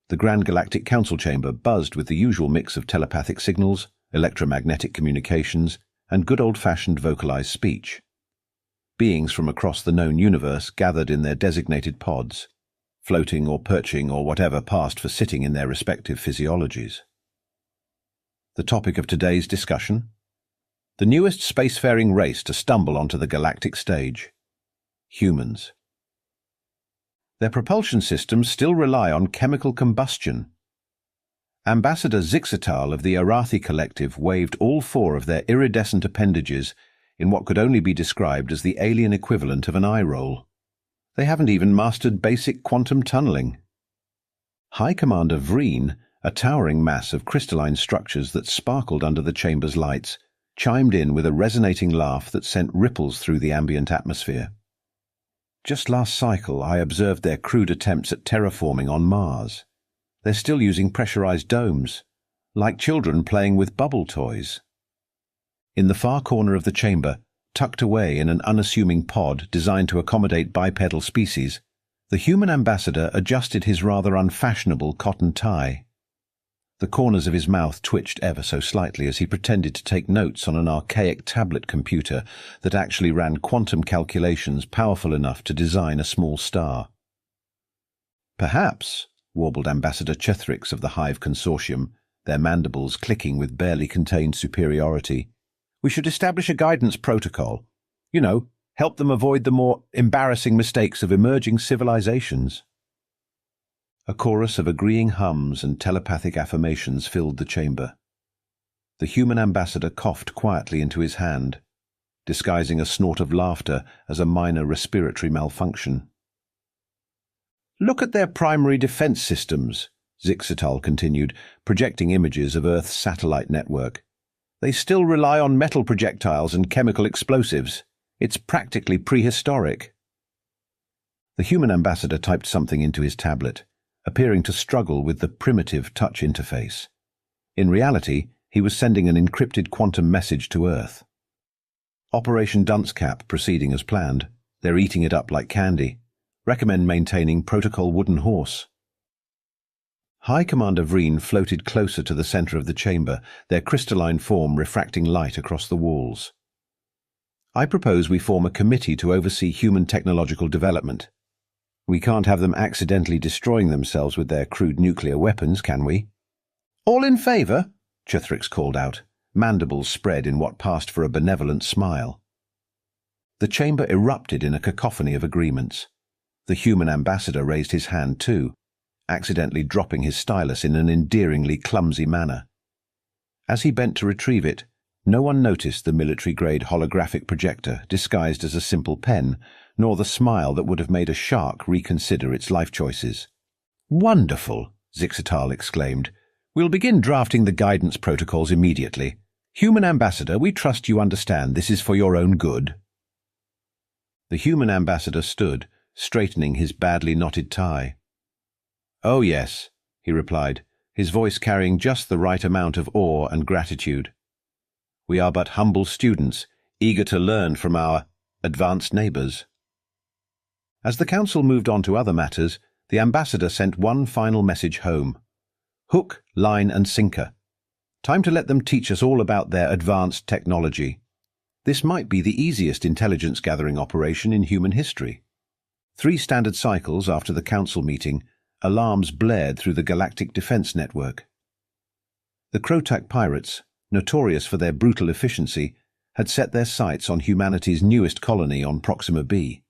The Grand Galactic Council chamber buzzed with the usual mix of telepathic signals, electromagnetic communications, and good old-fashioned vocalized speech. Beings from across the known universe gathered in their designated pods, floating or perching or whatever passed for sitting in their respective physiologies. The topic of today's discussion? The newest spacefaring race to stumble onto the galactic stage. Humans. Their propulsion systems still rely on chemical combustion. Ambassador Zixatal of the Arathi Collective waved all four of their iridescent appendages in what could only be described as the alien equivalent of an eye roll. They haven't even mastered basic quantum tunneling. High Commander Vreen, a towering mass of crystalline structures that sparkled under the chamber's lights, chimed in with a resonating laugh that sent ripples through the ambient atmosphere. Just last cycle, I observed their crude attempts at terraforming on Mars. They're still using pressurized domes, like children playing with bubble toys. In the far corner of the chamber, tucked away in an unassuming pod designed to accommodate bipedal species, the human ambassador adjusted his rather unfashionable cotton tie. The corners of his mouth twitched ever so slightly as he pretended to take notes on an archaic tablet computer that actually ran quantum calculations powerful enough to design a small star. "Perhaps," warbled Ambassador Chethrix of the Hive Consortium, their mandibles clicking with barely contained superiority, "we should establish a guidance protocol. Help them avoid the more embarrassing mistakes of emerging civilizations." A chorus of agreeing hums and telepathic affirmations filled the chamber. The human ambassador coughed quietly into his hand, disguising a snort of laughter as a minor respiratory malfunction. "Look at their primary defense systems," Zixatal continued, projecting images of Earth's satellite network. "They still rely on metal projectiles and chemical explosives. It's practically prehistoric." The human ambassador typed something into his tablet, appearing to struggle with the primitive touch interface. In reality, he was sending an encrypted quantum message to Earth. "Operation Dunce-Cap proceeding as planned. They're eating it up like candy. Recommend maintaining Protocol Wooden Horse." High Commander Vreen floated closer to the center of the chamber, their crystalline form refracting light across the walls. "I propose we form a committee to oversee human technological development. We can't have them accidentally destroying themselves with their crude nuclear weapons, can we?" "All in favor?" Chethrix called out, mandibles spread in what passed for a benevolent smile. The chamber erupted in a cacophony of agreements. The human ambassador raised his hand too, accidentally dropping his stylus in an endearingly clumsy manner. As he bent to retrieve it, no one noticed the military-grade holographic projector disguised as a simple pen, nor the smile that would have made a shark reconsider its life choices. "Wonderful!" Zixatal exclaimed. "We'll begin drafting the guidance protocols immediately. Human ambassador, we trust you understand this is for your own good." The human ambassador stood, straightening his badly knotted tie. "Oh yes," he replied, his voice carrying just the right amount of awe and gratitude. "We are but humble students, eager to learn from our advanced neighbors." As the council moved on to other matters, the ambassador sent one final message home. "Hook, line and sinker. Time to let them teach us all about their advanced technology. This might be the easiest intelligence-gathering operation in human history." 3 standard cycles after the council meeting, alarms blared through the Galactic Defense Network. The Krotak pirates, notorious for their brutal efficiency, had set their sights on humanity's newest colony on Proxima B.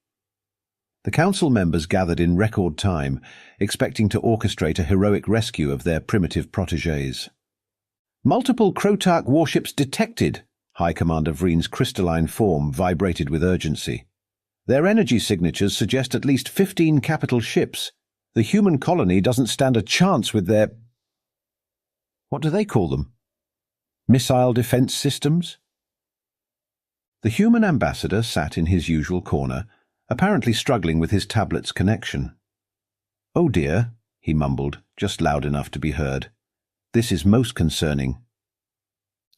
The council members gathered in record time, expecting to orchestrate a heroic rescue of their primitive protégés. "Multiple Krotak warships detected," High Commander Vreen's crystalline form vibrated with urgency. "Their energy signatures suggest at least 15 capital ships. The human colony doesn't stand a chance with their... what do they call them? Missile defense systems?" The human ambassador sat in his usual corner, apparently struggling with his tablet's connection. "Oh dear," he mumbled, just loud enough to be heard. "This is most concerning."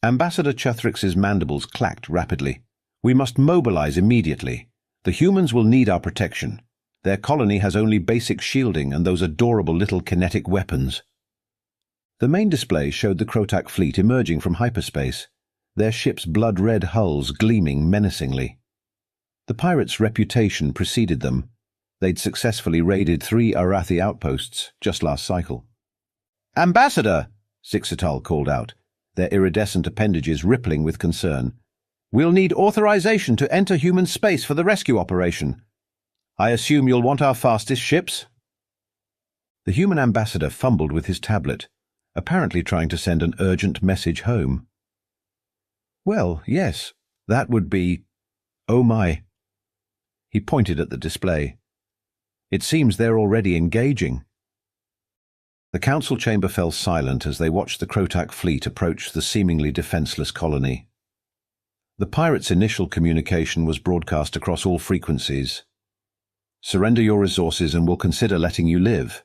Ambassador Chethrix's mandibles clacked rapidly. "We must mobilize immediately. The humans will need our protection. Their colony has only basic shielding and those adorable little kinetic weapons. The main display showed the Krotak fleet emerging from hyperspace, their ship's blood-red hulls gleaming menacingly. The pirates' reputation preceded them. They'd successfully raided 3 Arathi outposts just last cycle. "Ambassador!" Zixatal called out, their iridescent appendages rippling with concern. "We'll need authorization to enter human space for the rescue operation. I assume you'll want our fastest ships?" The human ambassador fumbled with his tablet, apparently trying to send an urgent message home. "Well, yes, that would be... oh my." He pointed at the display. "It seems they're already engaging." The council chamber fell silent as they watched the Krotak fleet approach the seemingly defenseless colony. The pirates' initial communication was broadcast across all frequencies. "Surrender your resources and we'll consider letting you live."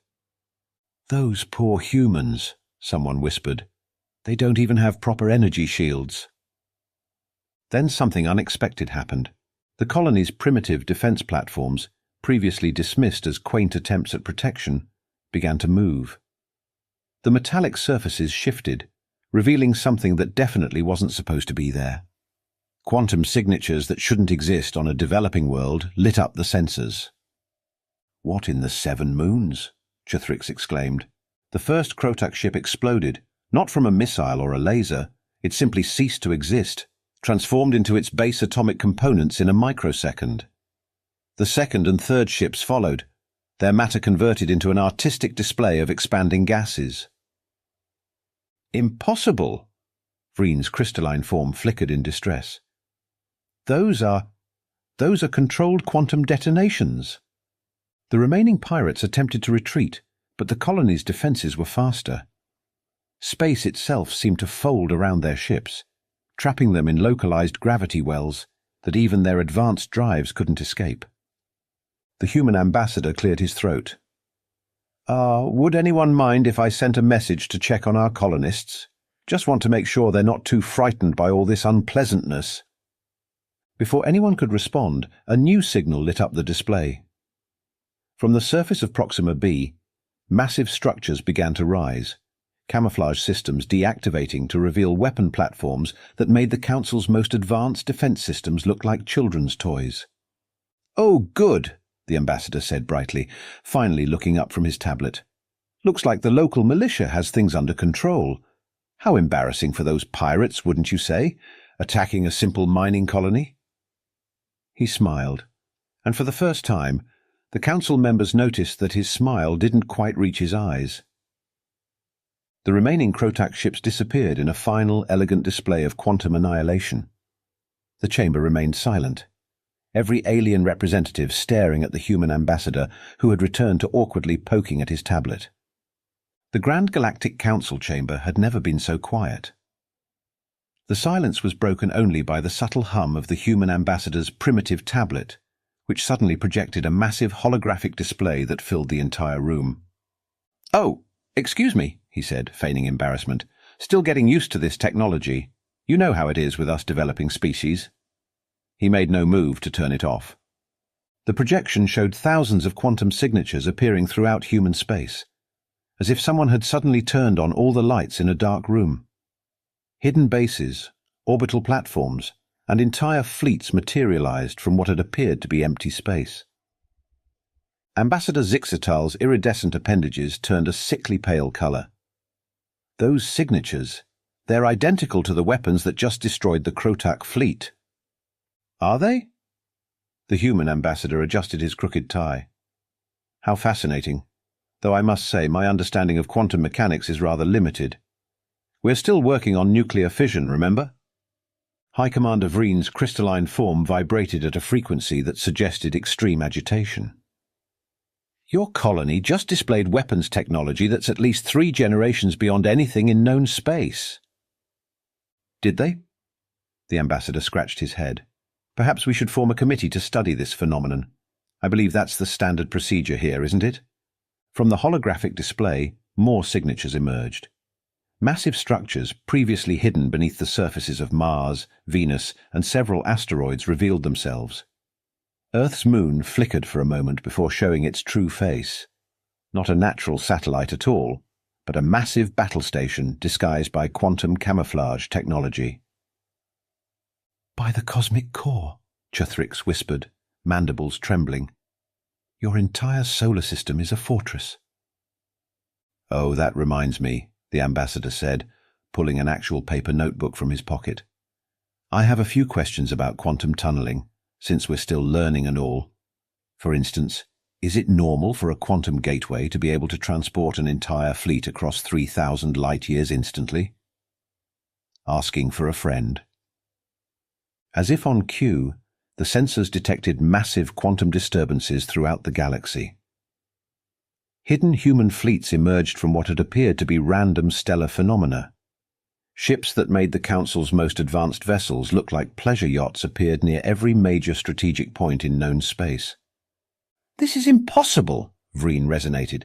"Those poor humans," someone whispered. "They don't even have proper energy shields." Then something unexpected happened. The colony's primitive defense platforms, previously dismissed as quaint attempts at protection, began to move. The metallic surfaces shifted, revealing something that definitely wasn't supposed to be there. Quantum signatures that shouldn't exist on a developing world lit up the sensors. "What in the 7 moons?" Chethrix exclaimed. The first Krotak ship exploded, not from a missile or a laser. It simply ceased to exist, transformed into its base atomic components in a microsecond. The second and third ships followed, their matter converted into an artistic display of expanding gases. "Impossible!" Vreen's crystalline form flickered in distress. Those are controlled quantum detonations." The remaining pirates attempted to retreat, but the colony's defenses were faster. Space itself seemed to fold around their ships, trapping them in localized gravity wells that even their advanced drives couldn't escape. The human ambassador cleared his throat. Would anyone mind if I sent a message to check on our colonists? Just want to make sure they're not too frightened by all this unpleasantness." Before anyone could respond, a new signal lit up the display. From the surface of Proxima b, massive structures began to rise, camouflage systems deactivating to reveal weapon platforms that made the Council's most advanced defense systems look like children's toys. "Oh, good," the ambassador said brightly, finally looking up from his tablet. "Looks like the local militia has things under control. How embarrassing for those pirates, wouldn't you say, attacking a simple mining colony?" He smiled, and for the first time, the council members noticed that his smile didn't quite reach his eyes. The remaining Krotak ships disappeared in a final, elegant display of quantum annihilation. The chamber remained silent, every alien representative staring at the human ambassador who had returned to awkwardly poking at his tablet. The Grand Galactic Council chamber had never been so quiet. The silence was broken only by the subtle hum of the human ambassador's primitive tablet, which suddenly projected a massive holographic display that filled the entire room. "Oh, excuse me," he said, feigning embarrassment. "Still getting used to this technology. You know how it is with us developing species." He made no move to turn it off. The projection showed thousands of quantum signatures appearing throughout human space, as if someone had suddenly turned on all the lights in a dark room. Hidden bases, orbital platforms, and entire fleets materialized from what had appeared to be empty space. Ambassador Zixatal's iridescent appendages turned a sickly pale color. Those signatures, they're identical to the weapons that just destroyed the Krotak fleet. "Are they?" The human ambassador adjusted his crooked tie. "How fascinating, though I must say my understanding of quantum mechanics is rather limited. We're still working on nuclear fission, remember?" High Commander Vreen's crystalline form vibrated at a frequency that suggested extreme agitation. "Your colony just displayed weapons technology that's at least 3 generations beyond anything in known space." "Did they?" The ambassador scratched his head. "Perhaps we should form a committee to study this phenomenon. I believe that's the standard procedure here, isn't it?" From the holographic display, more signatures emerged. Massive structures previously hidden beneath the surfaces of Mars, Venus, and several asteroids revealed themselves. Earth's moon flickered for a moment before showing its true face. Not a natural satellite at all, but a massive battle station disguised by quantum camouflage technology. "By the cosmic core," Chethrix whispered, mandibles trembling. "Your entire solar system is a fortress." "Oh, that reminds me," the ambassador said, pulling an actual paper notebook from his pocket. "I have a few questions about quantum tunneling, since we're still learning and all. For instance, is it normal for a quantum gateway to be able to transport an entire fleet across 3,000 light-years instantly?" Asking for a friend. As if on cue, the sensors detected massive quantum disturbances throughout the galaxy. Hidden human fleets emerged from what had appeared to be random stellar phenomena. Ships that made the Council's most advanced vessels look like pleasure yachts appeared near every major strategic point in known space. "This is impossible," Vreen resonated.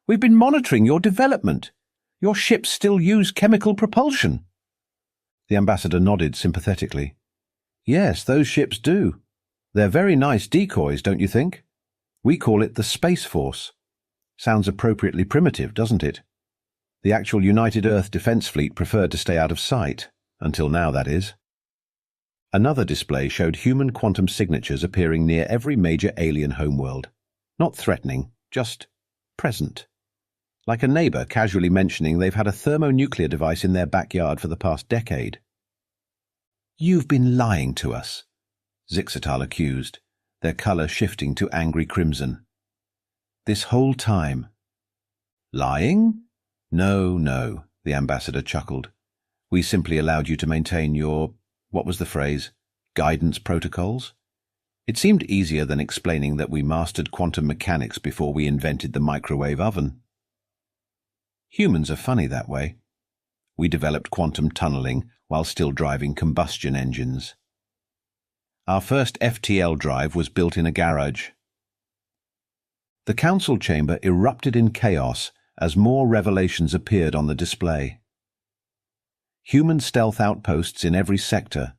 "We've been monitoring your development. Your ships still use chemical propulsion." The ambassador nodded sympathetically. "Yes, those ships do. They're very nice decoys, don't you think? We call it the Space Force. Sounds appropriately primitive, doesn't it? The actual United Earth Defense Fleet preferred to stay out of sight, until now, that is." Another display showed human quantum signatures appearing near every major alien homeworld. Not threatening, just present. Like a neighbor casually mentioning they've had a thermonuclear device in their backyard for the past decade. "You've been lying to us," Zixatal accused, their color shifting to angry crimson. "This whole time." "Lying? No, the ambassador chuckled. "We simply allowed you to maintain your, what was the phrase, guidance protocols? It seemed easier than explaining that we mastered quantum mechanics before we invented the microwave oven." Humans are funny that way. We developed quantum tunneling while still driving combustion engines. Our first FTL drive was built in a garage. The council chamber erupted in chaos as more revelations appeared on the display. Human stealth outposts in every sector,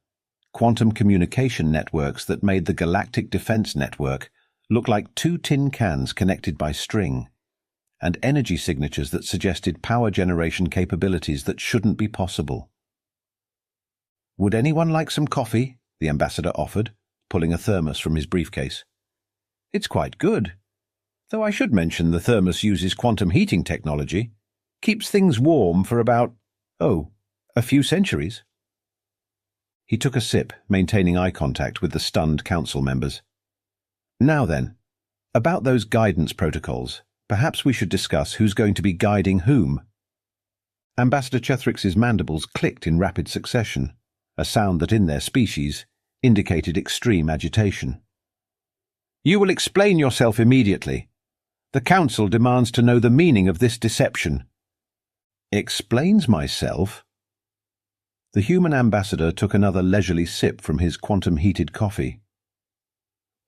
quantum communication networks that made the Galactic Defense Network look like two tin cans connected by string, and energy signatures that suggested power generation capabilities that shouldn't be possible. "Would anyone like some coffee?" the ambassador offered, pulling a thermos from his briefcase. "It's quite good. Though I should mention the thermos uses quantum heating technology. Keeps things warm for about, a few centuries." He took a sip, maintaining eye contact with the stunned council members. "Now then, about those guidance protocols, perhaps we should discuss who's going to be guiding whom." Ambassador Chethrix's mandibles clicked in rapid succession, a sound that in their species indicated extreme agitation. "You will explain yourself immediately. The Council demands to know the meaning of this deception." "Explains myself?" The human ambassador took another leisurely sip from his quantum-heated coffee.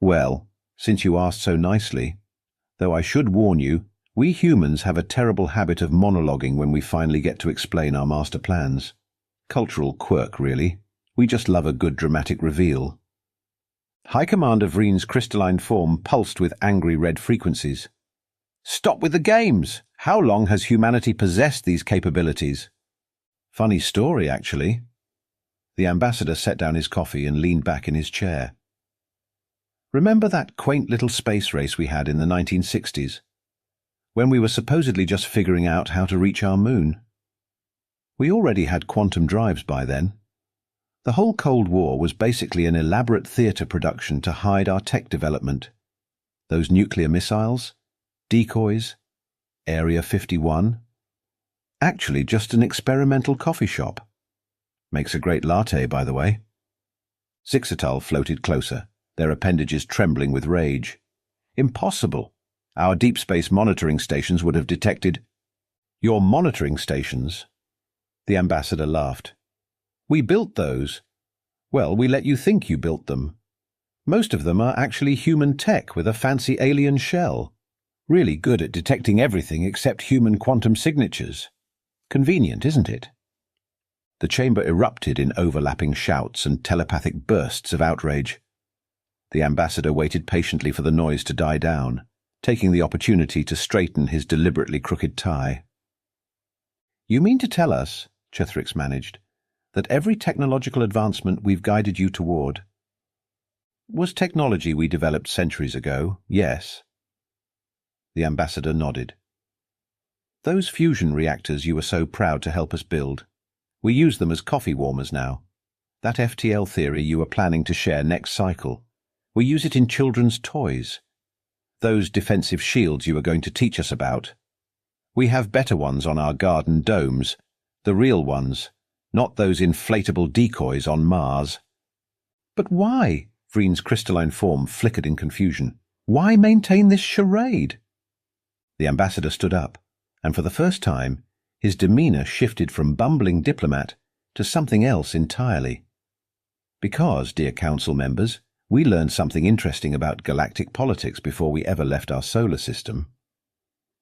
"Well, since you asked so nicely, though I should warn you, we humans have a terrible habit of monologuing when we finally get to explain our master plans. Cultural quirk, really. We just love a good dramatic reveal." High Commander Vreen's crystalline form pulsed with angry red frequencies. "Stop with the games! How long has humanity possessed these capabilities?" "Funny story, actually." The ambassador set down his coffee and leaned back in his chair. "Remember that quaint little space race we had in the 1960s? When we were supposedly just figuring out how to reach our moon? We already had quantum drives by then. The whole Cold War was basically an elaborate theater production to hide our tech development. Those nuclear missiles, decoys, Area 51. Actually just an experimental coffee shop. Makes a great latte, by the way." Zixatal floated closer, their appendages trembling with rage. "Impossible. Our deep space monitoring stations would have detected—" "Your monitoring stations?" The ambassador laughed. "We built those. Well, we let you think you built them. Most of them are actually human tech with a fancy alien shell. Really good at detecting everything except human quantum signatures. Convenient, isn't it?" The chamber erupted in overlapping shouts and telepathic bursts of outrage. The ambassador waited patiently for the noise to die down, taking the opportunity to straighten his deliberately crooked tie. "You mean to tell us," Chethrix managed, "that every technological advancement we've guided you toward was technology we developed centuries ago, yes?" The ambassador nodded. "Those fusion reactors you were so proud to help us build, we use them as coffee warmers now. That FTL theory you were planning to share next cycle, we use it in children's toys. Those defensive shields you were going to teach us about, we have better ones on our garden domes, the real ones, not those inflatable decoys on Mars." "But why?" Vreen's crystalline form flickered in confusion. "Why maintain this charade?" The ambassador stood up, and for the first time, his demeanor shifted from bumbling diplomat to something else entirely. "Because, dear council members, we learned something interesting about galactic politics before we ever left our solar system.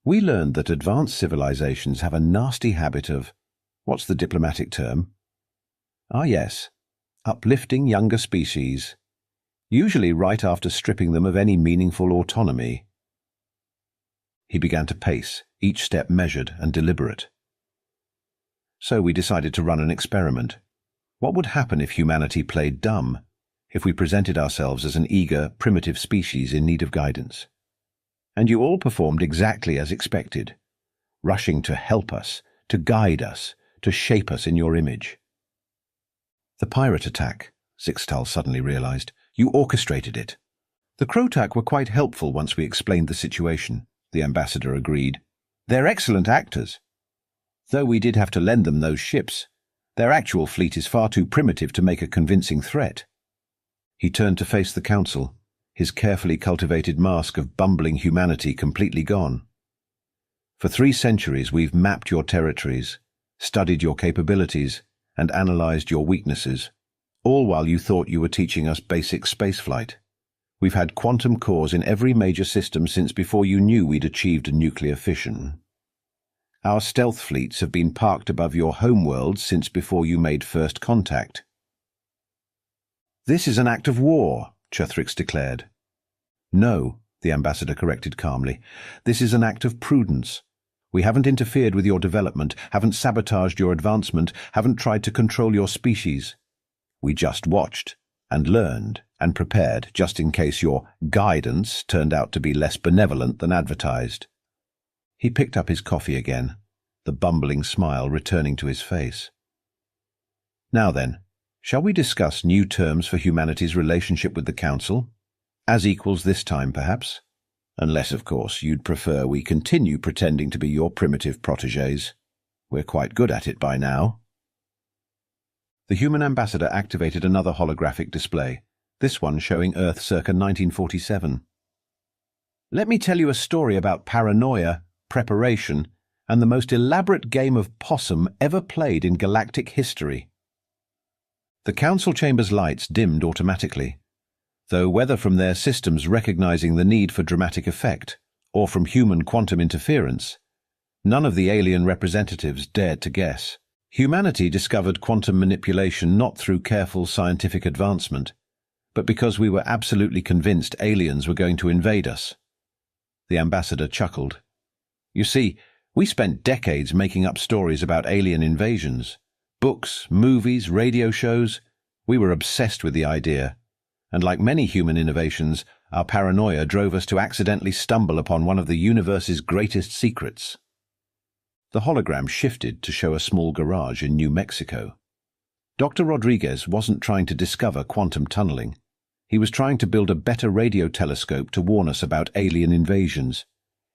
We learned that advanced civilizations have a nasty habit of, what's the diplomatic term? Ah yes, uplifting younger species, usually right after stripping them of any meaningful autonomy." He began to pace, each step measured and deliberate. "So we decided to run an experiment. What would happen if humanity played dumb, if we presented ourselves as an eager, primitive species in need of guidance? And you all performed exactly as expected, rushing to help us, to guide us, to shape us in your image." "The pirate attack," Zixtal suddenly realized. "You orchestrated it." "The Krotak were quite helpful once we explained the situation," the ambassador agreed. "They're excellent actors. Though we did have to lend them those ships, their actual fleet is far too primitive to make a convincing threat." He turned to face the council, his carefully cultivated mask of bumbling humanity completely gone. "For 3 centuries we've mapped your territories, studied your capabilities, and analyzed your weaknesses, all while you thought you were teaching us basic spaceflight. We've had quantum cores in every major system since before you knew we'd achieved nuclear fission. Our stealth fleets have been parked above your homeworld since before you made first contact." "This is an act of war," Chethrix declared. "No," the ambassador corrected calmly. "This is an act of prudence. We haven't interfered with your development, haven't sabotaged your advancement, haven't tried to control your species. We just watched and learned and prepared just in case your guidance turned out to be less benevolent than advertised." He picked up his coffee again, the bumbling smile returning to his face. "Now then, shall we discuss new terms for humanity's relationship with the Council? As equals this time, perhaps? Unless, of course, you'd prefer we continue pretending to be your primitive protégés. We're quite good at it by now." The human ambassador activated another holographic display, this one showing Earth circa 1947. "Let me tell you a story about paranoia, preparation, and the most elaborate game of possum ever played in galactic history." The council chamber's lights dimmed automatically, though whether from their systems recognizing the need for dramatic effect or from human quantum interference, none of the alien representatives dared to guess. Humanity discovered quantum manipulation not through careful scientific advancement, but because we were absolutely convinced aliens were going to invade us. The ambassador chuckled. "You see, we spent decades making up stories about alien invasions. Books, movies, radio shows. We were obsessed with the idea. And like many human innovations, our paranoia drove us to accidentally stumble upon one of the universe's greatest secrets." The hologram shifted to show a small garage in New Mexico. Dr. Rodriguez wasn't trying to discover quantum tunneling. He was trying to build a better radio telescope to warn us about alien invasions.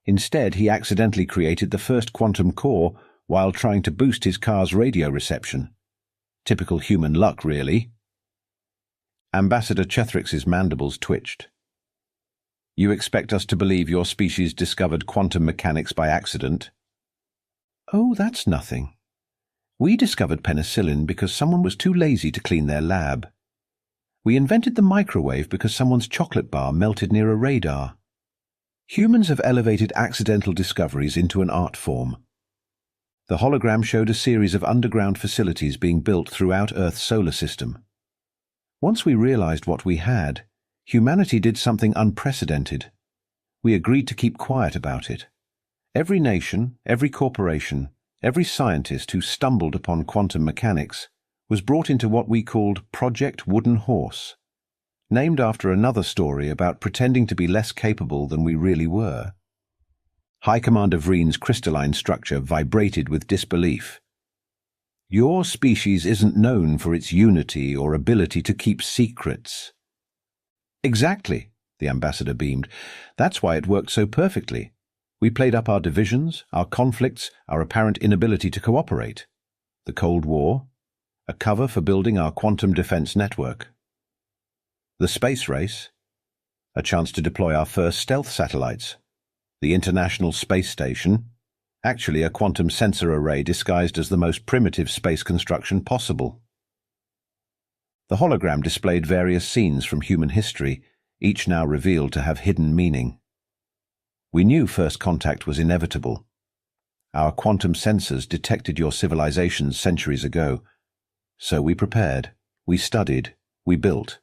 Instead, he accidentally created the first quantum core while trying to boost his car's radio reception. Typical human luck, really. Ambassador Chethrix's mandibles twitched. "You expect us to believe your species discovered quantum mechanics by accident?" "Oh, that's nothing. We discovered penicillin because someone was too lazy to clean their lab. We invented the microwave because someone's chocolate bar melted near a radar. Humans have elevated accidental discoveries into an art form." The hologram showed a series of underground facilities being built throughout Earth's solar system. "Once we realized what we had, Humanity did something unprecedented. We agreed to keep quiet about it. Every nation, every corporation, every scientist who stumbled upon quantum mechanics was brought into what we called Project Wooden Horse, named after another story about pretending to be less capable than we really were. High Commander Vreen's crystalline structure vibrated with disbelief. Your species isn't known for its unity or ability to keep secrets. Exactly, the ambassador beamed. That's why it worked so perfectly. We played up our divisions, our conflicts, our apparent inability to cooperate. The Cold War, a cover for building our quantum defense network. The space race, a chance to deploy our first stealth satellites. The International Space Station, actually a quantum sensor array disguised as the most primitive space construction possible. The hologram displayed various scenes from human history, each now revealed to have hidden meaning. We knew first contact was inevitable. Our quantum sensors detected your civilizations centuries ago. So we prepared, we studied, we built,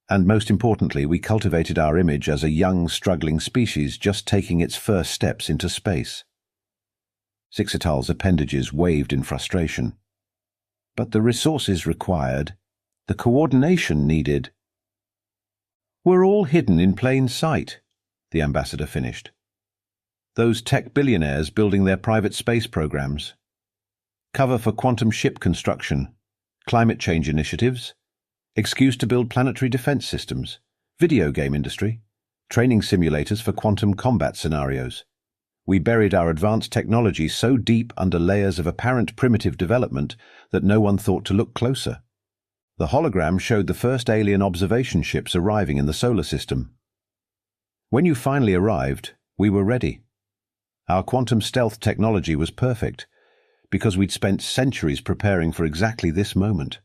and most importantly, we cultivated our image as a young, struggling species just taking its first steps into space. Sixetal's appendages waved in frustration. But the resources required, the coordination needed, were all hidden in plain sight, the ambassador finished. Those tech billionaires building their private space programs, cover for quantum ship construction, climate change initiatives, excuse to build planetary defense systems, video game industry, training simulators for quantum combat scenarios. We buried our advanced technology so deep under layers of apparent primitive development that no one thought to look closer. The hologram showed the first alien observation ships arriving in the solar system. When you finally arrived, we were ready. Our quantum stealth technology was perfect, because we'd spent centuries preparing for exactly this moment.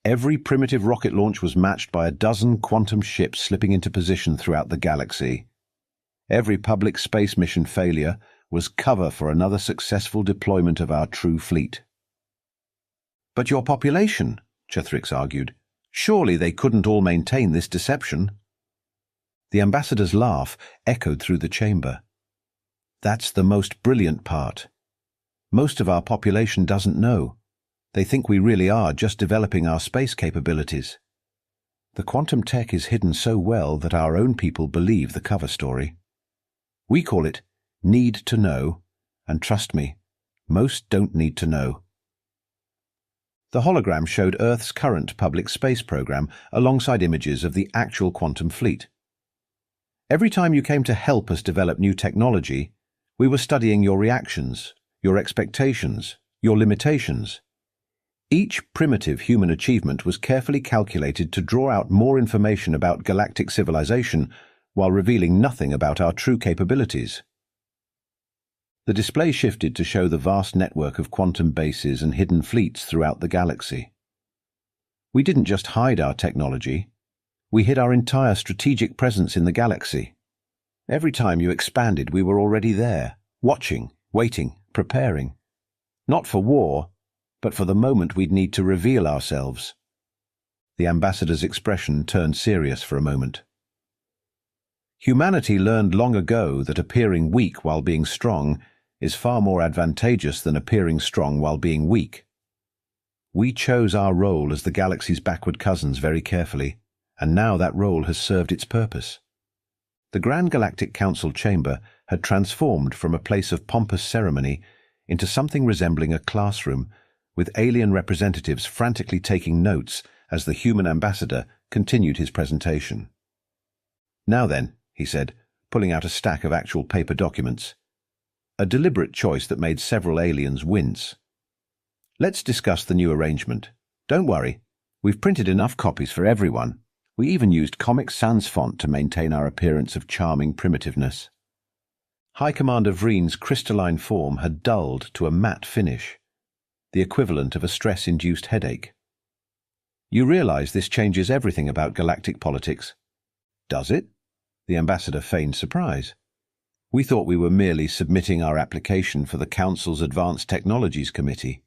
Every primitive rocket launch was matched by a dozen quantum ships slipping into position throughout the galaxy. Every public space mission failure was cover for another successful deployment of our true fleet. But your population, Chethrix argued. Surely they couldn't all maintain this deception. The ambassador's laugh echoed through the chamber. That's the most brilliant part. Most of our population doesn't know. They think we really are just developing our space capabilities. The quantum tech is hidden so well that our own people believe the cover story. We call it need to know, and trust me, most don't need to know. The hologram showed Earth's current public space program alongside images of the actual quantum fleet. Every time you came to help us develop new technology, we were studying your reactions, your expectations, your limitations. Each primitive human achievement was carefully calculated to draw out more information about galactic civilization while revealing nothing about our true capabilities. The display shifted to show the vast network of quantum bases and hidden fleets throughout the galaxy. We didn't just hide our technology, we hid our entire strategic presence in the galaxy. Every time you expanded, we were already there, watching, waiting, preparing. Not for war, but for the moment we'd need to reveal ourselves. The ambassador's expression turned serious for a moment. Humanity learned long ago that appearing weak while being strong is far more advantageous than appearing strong while being weak. We chose our role as the galaxy's backward cousins very carefully, and now that role has served its purpose. The Grand Galactic Council chamber had transformed from a place of pompous ceremony into something resembling a classroom, with alien representatives frantically taking notes as the human ambassador continued his presentation. Now then, he said, pulling out a stack of actual paper documents, a deliberate choice that made several aliens wince. Let's discuss the new arrangement. Don't worry, we've printed enough copies for everyone. We even used Comic Sans font to maintain our appearance of charming primitiveness. High Commander Vreen's crystalline form had dulled to a matte finish, the equivalent of a stress-induced headache. You realize this changes everything about galactic politics. Does it? The ambassador feigned surprise. We thought we were merely submitting our application for the Council's Advanced Technologies Committee.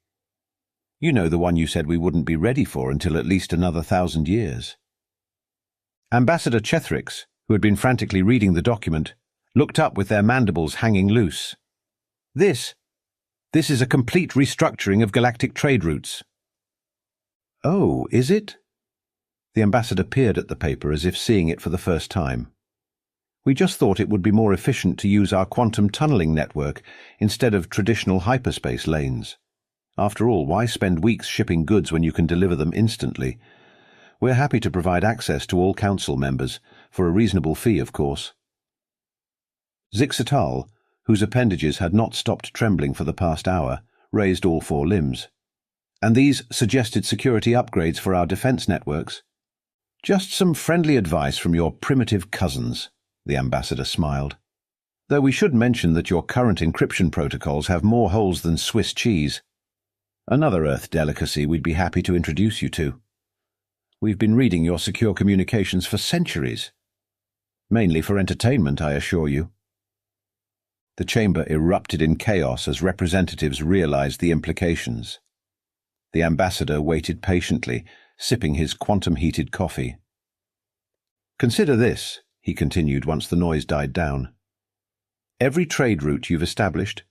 You know, the one you said we wouldn't be ready for until at least another 1,000 years. Ambassador Chethrix, who had been frantically reading the document, looked up with their mandibles hanging loose. This is a complete restructuring of galactic trade routes. Oh, is it? The ambassador peered at the paper as if seeing it for the first time. We just thought it would be more efficient to use our quantum tunneling network instead of traditional hyperspace lanes. After all, why spend weeks shipping goods when you can deliver them instantly? We're happy to provide access to all council members, for a reasonable fee, of course. Zixatal, whose appendages had not stopped trembling for the past hour, raised all four limbs. And these suggested security upgrades for our defense networks? Just some friendly advice from your primitive cousins, the ambassador smiled. Though we should mention that your current encryption protocols have more holes than Swiss cheese. Another Earth delicacy we'd be happy to introduce you to. We've been reading your secure communications for centuries. Mainly for entertainment, I assure you. The chamber erupted in chaos as representatives realized the implications. The ambassador waited patiently, sipping his quantum-heated coffee. Consider this, he continued once the noise died down. Every trade route you've established,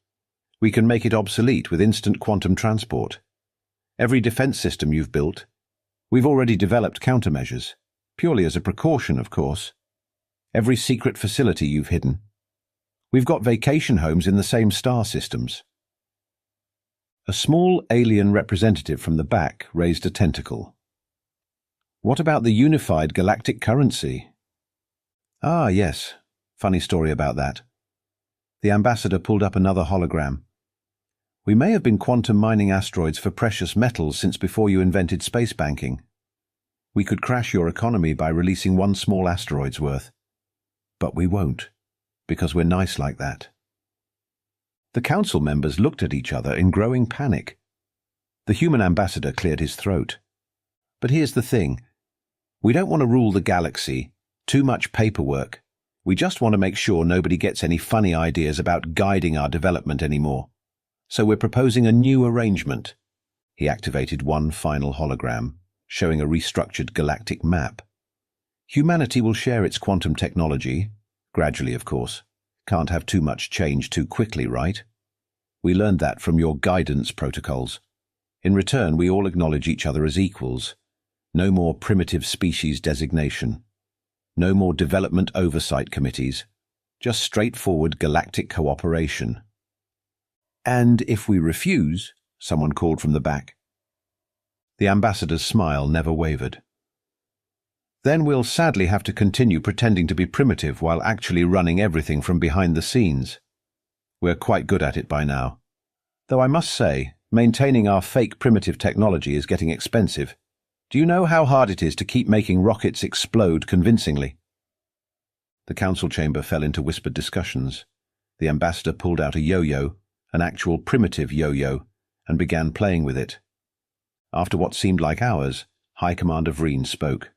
we can make it obsolete with instant quantum transport. Every defense system you've built, we've already developed countermeasures, purely as a precaution, of course. Every secret facility you've hidden. We've got vacation homes in the same star systems. A small alien representative from the back raised a tentacle. What about the unified galactic currency? Ah, yes. Funny story about that. The ambassador pulled up another hologram. We may have been quantum mining asteroids for precious metals since before you invented space banking. We could crash your economy by releasing one small asteroid's worth. But we won't, because we're nice like that. The council members looked at each other in growing panic. The human ambassador cleared his throat. But here's the thing. We don't want to rule the galaxy. Too much paperwork. We just want to make sure nobody gets any funny ideas about guiding our development anymore. So we're proposing a new arrangement. He activated one final hologram, showing a restructured galactic map. Humanity will share its quantum technology, gradually, of course. Can't have too much change too quickly, right? We learned that from your guidance protocols. In return, we all acknowledge each other as equals. No more primitive species designation. No more development oversight committees. Just straightforward galactic cooperation. And if we refuse, someone called from the back. The ambassador's smile never wavered. Then we'll sadly have to continue pretending to be primitive while actually running everything from behind the scenes. We're quite good at it by now. Though I must say, maintaining our fake primitive technology is getting expensive. Do you know how hard it is to keep making rockets explode convincingly? The council chamber fell into whispered discussions. The ambassador pulled out a yo-yo, an actual primitive yo-yo, and began playing with it. After what seemed like hours, High Commander Vreen spoke.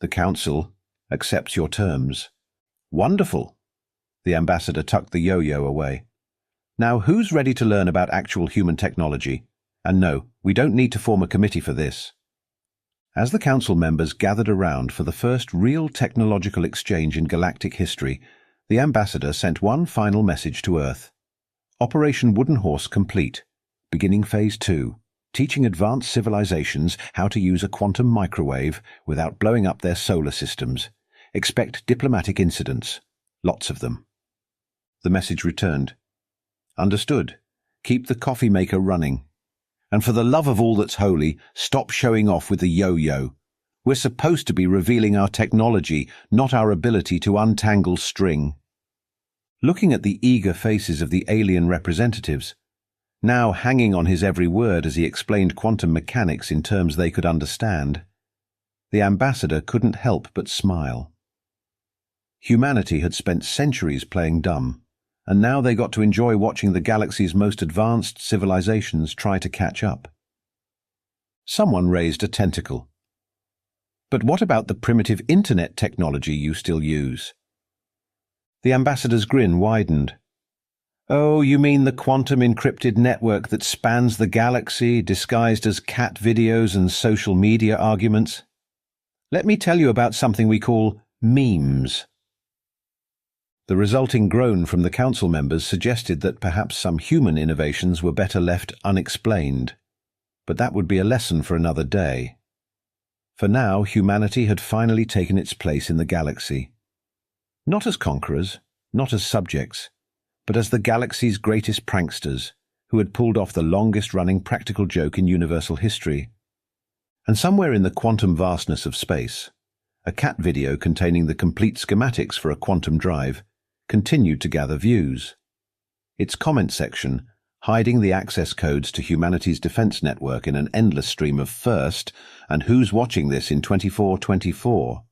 The council accepts your terms. Wonderful. The ambassador tucked the yo-yo away. Now, who's ready to learn about actual human technology? And no, we don't need to form a committee for this. As the council members gathered around for the first real technological exchange in galactic history, the ambassador sent one final message to Earth. Operation Wooden Horse complete. Beginning Phase 2. Teaching advanced civilizations how to use a quantum microwave without blowing up their solar systems. Expect diplomatic incidents. Lots of them. The message returned. Understood. Keep the coffee maker running. And for the love of all that's holy, stop showing off with the yo-yo. We're supposed to be revealing our technology, not our ability to untangle string. Looking at the eager faces of the alien representatives, now hanging on his every word as he explained quantum mechanics in terms they could understand, the ambassador couldn't help but smile. Humanity had spent centuries playing dumb, and now they got to enjoy watching the galaxy's most advanced civilizations try to catch up. Someone raised a tentacle. But what about the primitive internet technology you still use? The ambassador's grin widened. Oh, you mean the quantum encrypted network that spans the galaxy, disguised as cat videos and social media arguments? Let me tell you about something we call memes. The resulting groan from the council members suggested that perhaps some human innovations were better left unexplained. But that would be a lesson for another day. For now, humanity had finally taken its place in the galaxy. Not as conquerors, not as subjects, but as the galaxy's greatest pranksters, who had pulled off the longest-running practical joke in universal history. And somewhere in the quantum vastness of space, a cat video containing the complete schematics for a quantum drive continued to gather views. Its comment section, hiding the access codes to humanity's defense network in an endless stream of first and who's watching this in 2424,